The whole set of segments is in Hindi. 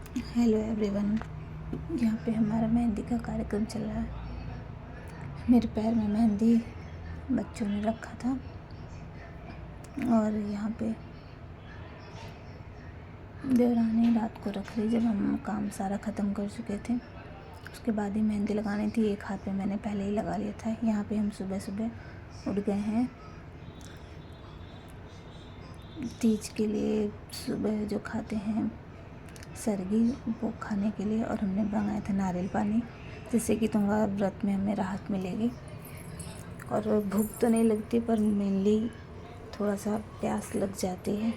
Hello everyone. यहाँ पे हमारा मेहंदी का कार्यक्रम चल रहा है। मेरे पैर में मेहंदी बच्चों ने रखा था और यहाँ पे देवरानी रात को रख रही जब हम काम सारा ख़त्म कर चुके थे। उसके बाद ही मेहंदी लगानी थी। एक हाथ में मैंने पहले ही लगा लिया था। यहाँ पे हम सुबह सुबह उठ गए हैं तीज के लिए। सुबह जो खाते हैं सरगी, वो खाने के लिए, और हमने मंगाया था नारियल पानी, जिससे कि तुम्हारा व्रत में हमें राहत मिलेगी। और भूख तो नहीं लगती, पर मेनली थोड़ा सा प्यास लग जाती है।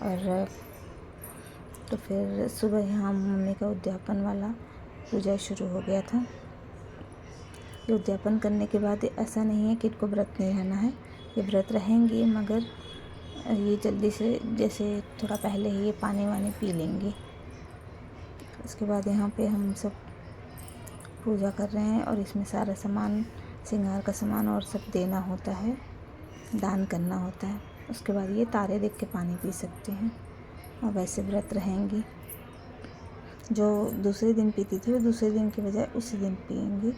और तो फिर सुबह यहाँ मम्मी का उद्यापन वाला पूजा शुरू हो गया था। ये उद्यापन करने के बाद ऐसा नहीं है कि इनको व्रत नहीं रहना है, ये व्रत रहेंगे, मगर ये जल्दी से जैसे थोड़ा पहले ही ये पानी वानी पी लेंगी। उसके बाद यहाँ पे हम सब पूजा कर रहे हैं और इसमें सारा सामान, श्रृंगार का सामान और सब देना होता है, दान करना होता है। उसके बाद ये तारे देख के पानी पी सकते हैं और वैसे व्रत रहेंगी। जो दूसरे दिन पीती थी वो दूसरे दिन के बजाय उसी दिन पिएंगी,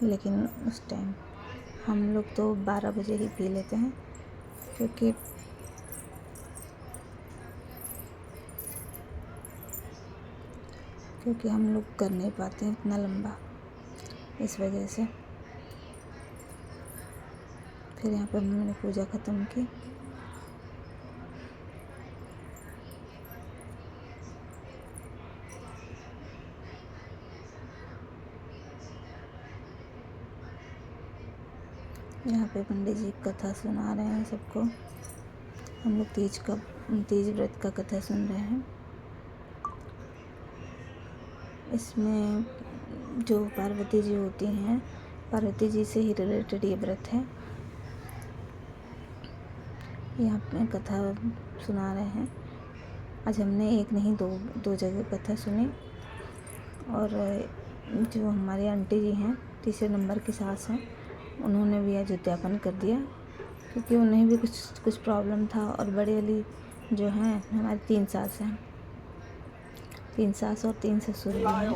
लेकिन उस टाइम हम लोग तो 12 बजे ही पी लेते हैं, क्योंकि हम लोग कर नहीं पाते हैं इतना लंबा, इस वजह से। फिर यहाँ पे हमने पूजा ख़त्म की। यहाँ पे पंडित जी कथा सुना रहे हैं सबको। हम लोग तीज व्रत का कथा सुन रहे हैं। इसमें जो पार्वती जी होती हैं, पार्वती जी से ही रिलेटेड ये व्रत है। यहाँ पे कथा सुना रहे हैं। आज हमने एक नहीं दो जगह कथा सुनी। और जो हमारी आंटी जी हैं, तीसरे नंबर की सास हैं, उन्होंने भी आज उद्यापन कर दिया, क्योंकि उन्हें भी कुछ प्रॉब्लम था। और बड़ी वाली जो हैं हमारी 3 सास हैं, 3 सास और 3 ससुर भी हैं। तो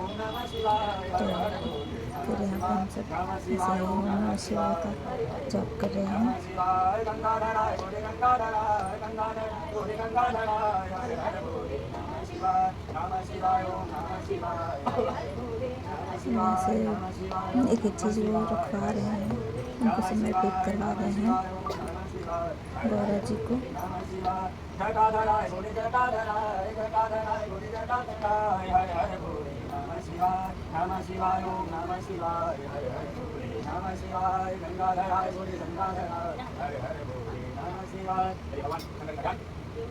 फिर यहाँ पर हम सब ऐसे ही नमः शिवाय का जप कर रहे हैं। यहाँ से एक एक चीज़ वो रखवा रहे हैं, उनको समर्पित करवा रहे हैं गौरा जी को।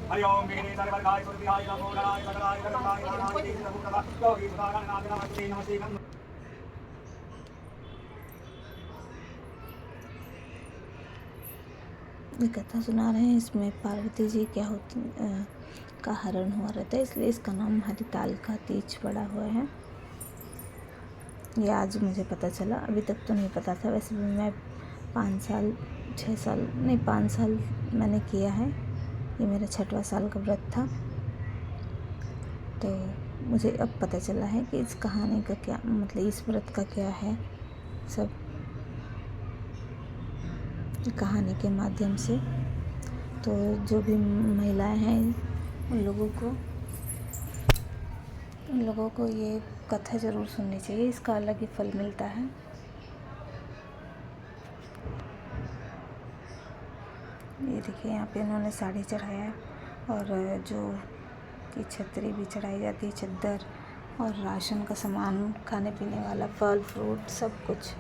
हरि ओम विघ्नेश वर्गाय सुरभियाय नमो नाराय सकलाय जगताय नाराय तेज नमो योगी सुधारण नाम नमस्ते नमस्ते गं। ये कथा सुना रहे हैं। इसमें पार्वती जी क्या होती का हरण हुआ रहता है, इसलिए इसका नाम हरिताल का तीज पड़ा हुआ है। ये आज मुझे पता चला, अभी तक तो नहीं पता था। वैसे भी मैं 5 साल मैंने किया है। ये मेरा 6वां साल का व्रत था। तो मुझे अब पता चला है कि इस कहानी का क्या मतलब, इस व्रत का क्या है। सब कहानी के माध्यम से तो जो भी महिलाएं हैं उन लोगों को ये कथा ज़रूर सुननी चाहिए। इसका अलग ही फल मिलता है। ये देखिए, यहाँ पे इन्होंने साड़ी चढ़ाया है और जो कि छतरी भी चढ़ाई जाती है, चद्दर और राशन का सामान, खाने पीने वाला, फल फ्रूट सब कुछ।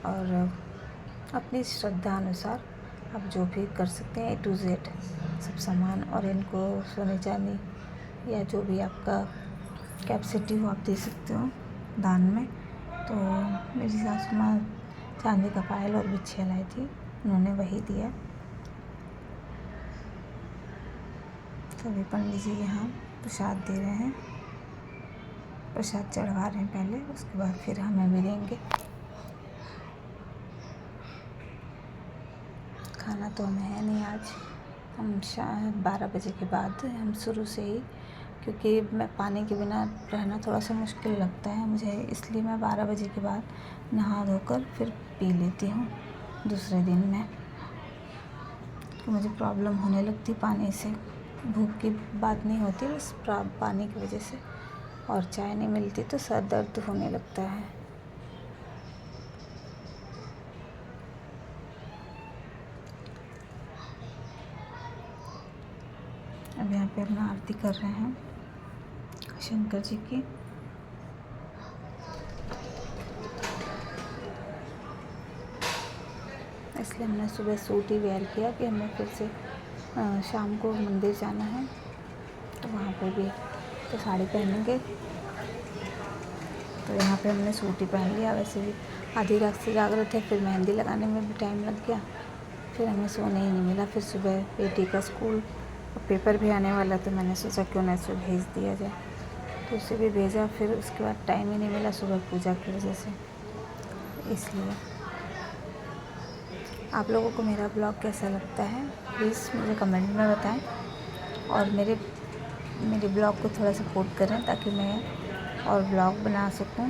और अपनी श्रद्धा अनुसार आप जो भी कर सकते हैं, A to Z सब सामान। और इनको सोने चांदी या जो भी आपका कैपेसिटी हो आप दे सकते हो दान में। तो मेरी सासु माँ चांदी का पायल और बिछिया लाई थी, उन्होंने वही दिया। सभी पंडित जी यहाँ प्रसाद दे रहे हैं, प्रसाद चढ़वा रहे हैं पहले, उसके बाद फिर हमें भी देंगे। खाना तो हमें है नहीं आज, हम 12 बजे के बाद हम शुरू से ही, क्योंकि मैं पानी के बिना रहना थोड़ा सा मुश्किल लगता है मुझे, इसलिए मैं 12 बजे के बाद नहा धोकर फिर पी लेती हूँ दूसरे दिन में। तो मुझे प्रॉब्लम होने लगती पानी से, भूख की बात नहीं होती, बस पानी की वजह से, और चाय नहीं मिलती तो सर दर्द होने लगता है। अब यहाँ पे अपना आरती कर रहे हैं शंकर जी की। इसलिए हमने सुबह सूट ही वेयर किया कि हमें फिर से शाम को मंदिर जाना है, तो वहाँ पे भी तो साड़ी पहनेंगे, तो यहाँ पे हमने सूट ही पहन लिया। वैसे भी आधी रात से जागृत थे, फिर मेहंदी लगाने में भी टाइम लग गया, फिर हमें सोने ही नहीं मिला। फिर सुबह बेटी का स्कूल पेपर भी आने वाला, तो मैंने सोचा क्यों ना इसे भेज दिया जाए, तो उसे भी भेजा। फिर उसके बाद टाइम ही नहीं मिला सुबह पूजा की वजह से। इसलिए आप लोगों को मेरा ब्लॉग कैसा लगता है प्लीज़ मुझे कमेंट में बताएं, और मेरे ब्लॉग को थोड़ा सपोर्ट करें ताकि मैं और ब्लॉग बना सकूं।